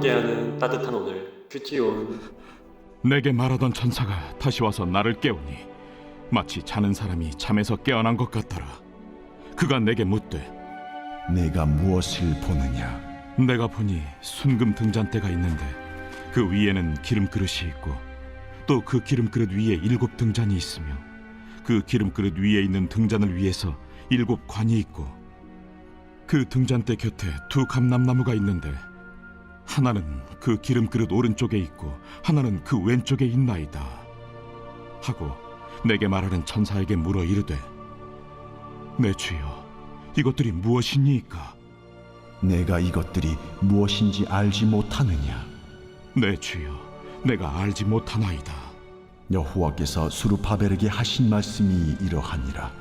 함께하는 따뜻한 오늘 큐티온. 내게 말하던 천사가 다시 와서 나를 깨우니 마치 자는 사람이 잠에서 깨어난 것 같더라. 그가 내게 묻되 내가 무엇을 보느냐? 내가 보니 순금 등잔대가 있는데 그 위에는 기름그릇이 있고 또 그 기름그릇 위에 7 등잔이 있으며 그 기름그릇 위에 있는 등잔을 위에서 7 관이 있고 그 등잔대 곁에 2 감람나무가 있는데 하나는 그 기름그릇 오른쪽에 있고 하나는 그 왼쪽에 있나이다 하고 내게 말하는 천사에게 물어 이르되 내 주여 이것들이 무엇이니이까? 내가 이것들이 무엇인지 알지 못하느냐? 내 주여 내가 알지 못하나이다. 여호와께서 수르바벨에게 하신 말씀이 이러하니라.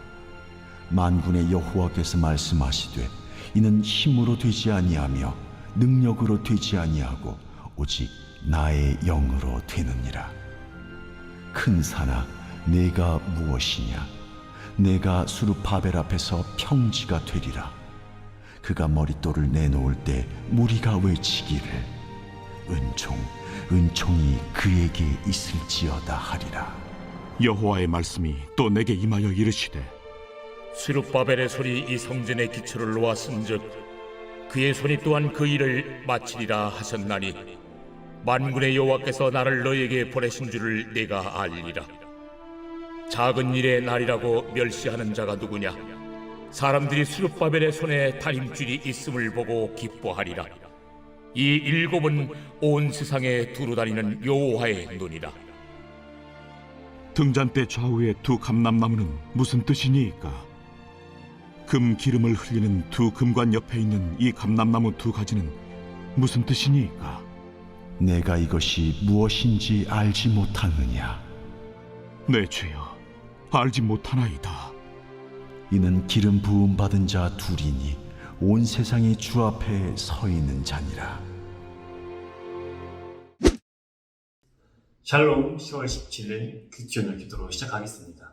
만군의 여호와께서 말씀하시되 이는 힘으로 되지 아니하며 능력으로 되지 아니하고 오직 나의 영으로 되느니라. 큰 산아 내가 무엇이냐? 내가 수르바벨 앞에서 평지가 되리라. 그가 머릿돌을 내놓을 때 무리가 외치기를 은총이 그에게 있을지어다 하리라. 여호와의 말씀이 또 내게 임하여 이르시되 스룹바벨의 손이 이 성전의 기초를 놓았은즉 그의 손이 또한 그 일을 마치리라 하셨나니 만군의 여호와께서 나를 너에게 보내신 줄을 내가 알리라. 작은 일의 날이라고 멸시하는 자가 누구냐? 사람들이 스룹바벨의 손에 다림줄이 있음을 보고 기뻐하리라. 이 7은 온 세상에 두루다니는 여호와의 눈이라. 등잔대 좌우의 2 감람나무는 무슨 뜻이니이까? 금 기름을 흘리는 2 금관 옆에 있는 이 감람나무 2 가지는 무슨 뜻이니이까? 내가 이것이 무엇인지 알지 못하느냐? 내 주여 알지 못하나이다. 이는 기름 부음 받은 자 둘이니 온 세상의 주 앞에 서 있는 자니라. 샬롬 10월 17일 큐티온을 기도로 시작하겠습니다.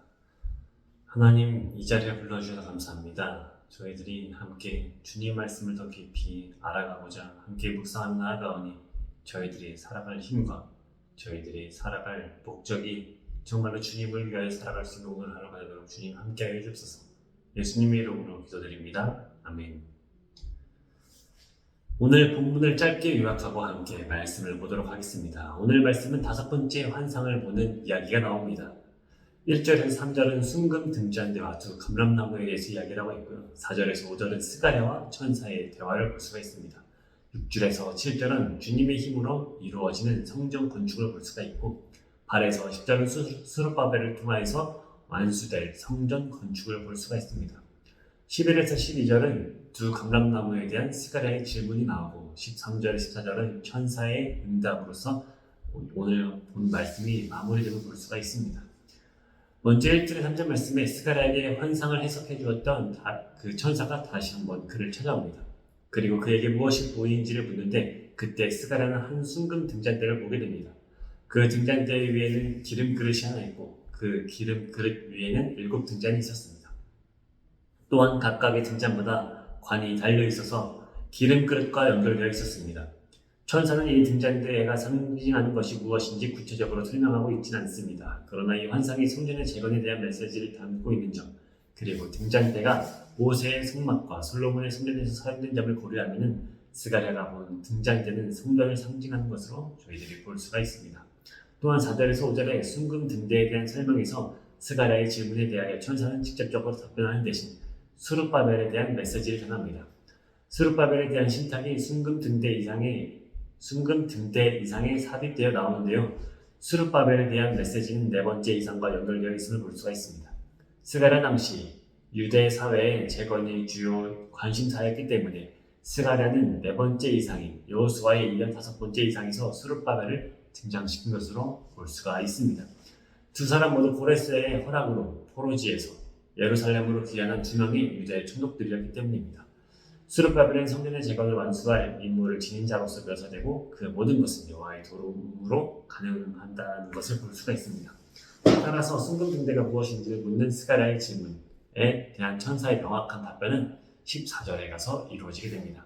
하나님 이 자리에 불러주셔서 감사합니다. 저희들이 함께 주님 말씀을 더 깊이 알아가고자 함께 묵상하며 나아가오니 저희들이 살아갈 힘과 저희들이 살아갈 목적이 정말로 주님을 위하여 살아갈 수 있는 오늘 하루가 되도록 주님 함께하여 주옵소서. 예수님의 이름으로 기도드립니다. 아멘. 오늘 본문을 짧게 요약하고 함께 말씀을 보도록 하겠습니다. 오늘 말씀은 5번째 환상을 보는 이야기가 나옵니다. 1절에서 3절은 순금 등잔대와 2 감람나무에 대해서 이야기를 하고 있고요. 4절에서 5절은 스가랴와 천사의 대화를 볼 수가 있습니다. 6절에서 7절은 주님의 힘으로 이루어지는 성전 건축을 볼 수가 있고 8에서 10절은 스룹바벨을 통하여서 완수될 성전 건축을 볼 수가 있습니다. 11에서 12절은 2 감람나무에 대한 스가랴의 질문이 나오고 13절, 14절은 천사의 응답으로서 오늘 본 말씀이 마무리되고 볼 수가 있습니다. 먼저 1절의 3절 말씀에 스가랴에게 환상을 해석해 주었던 그 천사가 다시 한번 그를 찾아옵니다. 그리고 그에게 무엇이 보이는지를 묻는데 그때 스가랴는 한 순금 등잔대를 보게 됩니다. 그 등잔대 위에는 기름 그릇이 하나 있고 그 기름 그릇 위에는 7 등잔이 있었습니다. 또한 각각의 등잔마다 관이 달려 있어서 기름 그릇과 연결되어 있었습니다. 천사는 이 등잔대가 상징하는 것이 무엇인지 구체적으로 설명하고 있지는 않습니다. 그러나 이 환상이 성전의 재건에 대한 메시지를 담고 있는 점, 그리고 등잔대가 모세의 성막과 솔로몬의 성전에서 사용된 점을 고려하면 스가랴가 본 등잔대는 성전을 상징하는 것으로 저희들이 볼 수가 있습니다. 또한 4절에서 5절에 순금 등대에 대한 설명에서 스가랴의 질문에 대하여 천사는 직접적으로 답변하는 대신 스룹바벨에 대한 메시지를 전합니다. 스룹바벨에 대한 신탁이 순금 등대 이상에 삽입되어 나오는데요. 스룹바벨에 대한 메시지는 4번째 이상과 연결되어 있음을 볼 수가 있습니다. 스가랴 당시 유대 사회의 재건이 주요 관심사였기 때문에 스가랴는 4번째 이상인 여호수아에 이어 5번째 이상에서 스룹바벨을 등장시킨 것으로 볼 수가 있습니다. 2 사람 모두 고레스의 허락으로 포로지에서 예루살렘으로 귀환한 2명의 유대 총독들이었기 때문입니다. 스룹바벨은 성전의 재건을 완수할 임무를 지닌 자로서 묘사되고 그 모든 것은 여호와의 도움으로 가능한다는 것을 볼 수가 있습니다. 따라서 순금 등대가 무엇인지를 묻는 스가랴의 질문에 대한 천사의 명확한 답변은 14절에 가서 이루어지게 됩니다.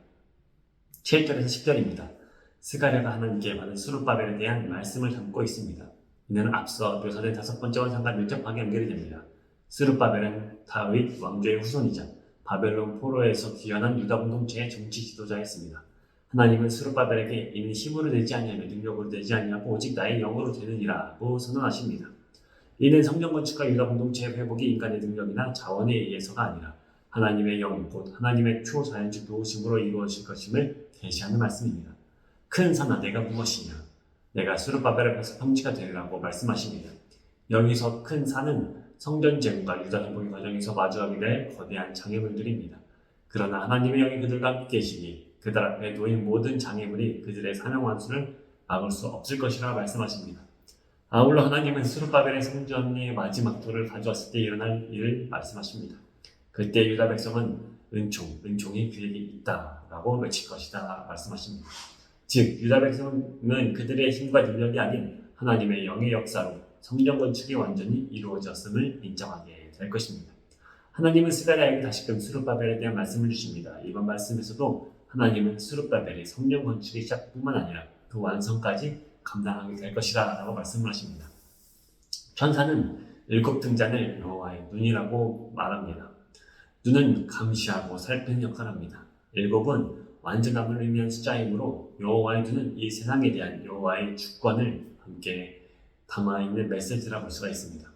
7절에서 10절입니다. 스가랴가 하나님께 받은 스룹바벨에 대한 말씀을 담고 있습니다. 이는 앞서 묘사된 5번째 환상과 밀접하게 연결이 됩니다. 스룹바벨은 다윗 왕조의 후손이자 바벨론 포로에서 귀환한 유다 공동체의 정치 지도자였습니다. 하나님은 스룹바벨에게 이는 힘으로 되지 아니하며 능력으로 되지 아니하고 오직 나의 영으로 되느니라고 선언하십니다. 이는 성전 건축과 유다 공동체의 회복이 인간의 능력이나 자원에 의해서가 아니라 하나님의 영, 곧 하나님의 초자연적 도우심으로 이루어질 것임을 계시하는 말씀입니다. 큰 산아 내가 무엇이냐? 내가 스룹바벨 앞에서 평지가 되리라고 말씀하십니다. 여기서 큰 산은 성전 재건과 유다 회복의 과정에서 마주하게 될 거대한 장애물들입니다. 그러나 하나님의 영이 그들과 함께 계시니 그들 앞에 놓인 모든 장애물이 그들의 사명 완수를 막을 수 없을 것이라 말씀하십니다. 아울러 하나님은 스룹바벨의 성전의 마지막 돌을 가져왔을 때 일어날 일을 말씀하십니다. 그때 유다 백성은 은총이 그에게 있다라고 외칠 것이다 말씀하십니다. 즉 유다 백성은 그들의 힘과 능력이 아닌 하나님의 영의 역사로 성전 건축이 완전히 이루어졌음을 인정하게 될 것입니다. 하나님은 스가랴에게 다시금 스룹바벨에 대한 말씀을 주십니다. 이번 말씀에서도 하나님은 스룹바벨의 성전 건축의 시작뿐만 아니라 그 완성까지 감당하게 될 것이다 라고 말씀을 하십니다. 천사는 7등잔을 여호와의 눈이라고 말합니다. 눈은 감시하고 살피는 역할을 합니다. 7은 완전함을 의미한 숫자이므로 여호와의 눈은 이 세상에 대한 여호와의 주권을 함께 담아있는 메시지라 볼 수가 있습니다.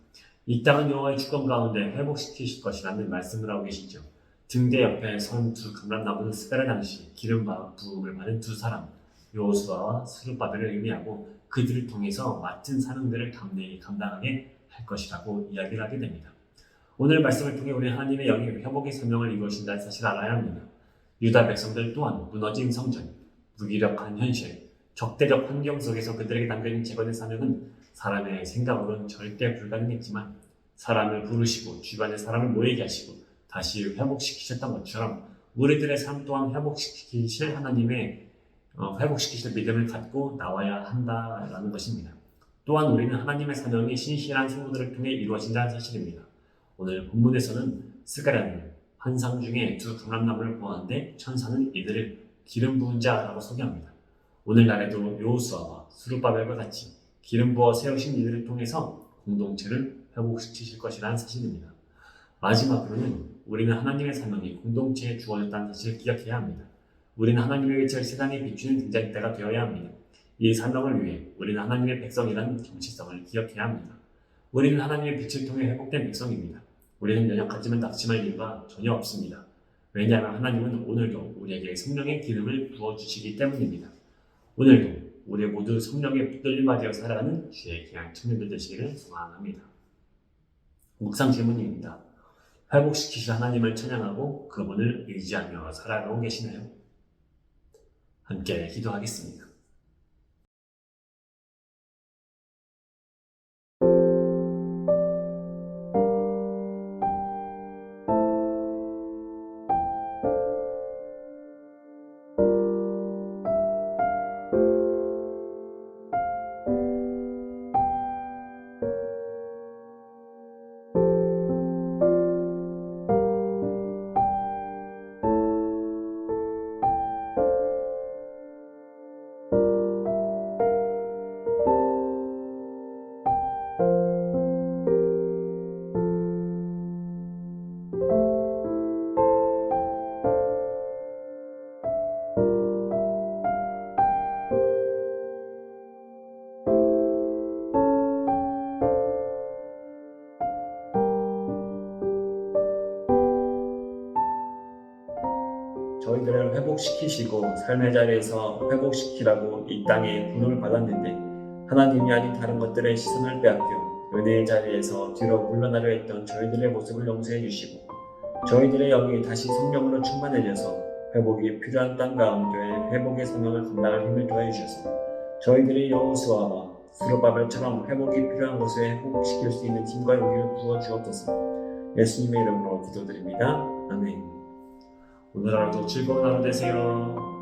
이 땅은 여호와의 주권 가운데 회복시키실 것이라는 말씀을 하고 계시죠. 등대 옆에 선 두 감람나무는 스가랴 당시 기름 부음을 받은 두 사람 여호수아와 스룹바벨을 의미하고 그들을 통해서 맡은 사명들을 담대히 감당하게 할 것이라고 이야기를 하게 됩니다. 오늘 말씀을 통해 우리 하나님의 영이 회복의 사명을 이루어진다는 사실을 알아야 합니다. 유다 백성들 또한 무너진 성전, 무기력한 현실, 적대적 환경 속에서 그들에게 담겨있는 재건의 사명은 사람의 생각으로는 절대 불가능했지만 사람을 부르시고 주변의 사람을 모이게 하시고 다시 회복시키셨던 것처럼 우리들의 삶 또한 회복시키실 하나님의 회복시키실 믿음을 갖고 나와야 한다라는 것입니다. 또한 우리는 하나님의 사명이 신실한 성도들을 통해 이루어진다는 사실입니다. 오늘 본문에서는 스가랴는 환상 중에 두 감람나무를 보았는데 천사는 이들을 기름 부은 자라고 소개합니다. 오늘날에도 여호수아와 스룹바벨과 같이 기름 부어 세우신 이들을 통해서 공동체를 회복시키실 것이라는 사실입니다. 마지막으로는 우리는 하나님의 사명이 공동체에 주어졌다는 사실을 기억해야 합니다. 우리는 하나님의 빛을 세상에 비추는 등잔대가 되어야 합니다. 이 사명을 위해 우리는 하나님의 백성이라는 정체성을 기억해야 합니다. 우리는 하나님의 빛을 통해 회복된 백성입니다. 우리는 연약하지만 낙심할 이유가 전혀 없습니다. 왜냐하면 하나님은 오늘도 우리에게 성령의 기름을 부어주시기 때문입니다. 오늘도 우리 모두 성령의 붙들림과 되어 살아가는 주의 귀한 청년들 되시기를 소망합니다. 묵상 질문입니다. 회복시키실 하나님을 찬양하고 그분을 의지하며 살아가고 계시나요? 함께 기도하겠습니다. 저희들을 회복시키시고 삶의 자리에서 회복시키라고 이 땅에 부름을 받았는데 하나님이 아닌 다른 것들의 시선을 빼앗겨 은혜의 자리에서 뒤로 물러나려 했던 저희들의 모습을 용서해 주시고 저희들의 영이 다시 성령으로 충만해져서 회복이 필요한 땅 가운데 회복의 사명을 감당할 힘을 더해 주셔서 저희들의 여호수아와 스룹바벨처럼 회복이 필요한 곳에 회복시킬 수 있는 힘과 용기를 부어 주옵소서. 예수님의 이름으로 기도드립니다. 아멘. 오늘 하루도 즐거운 하루 되세요.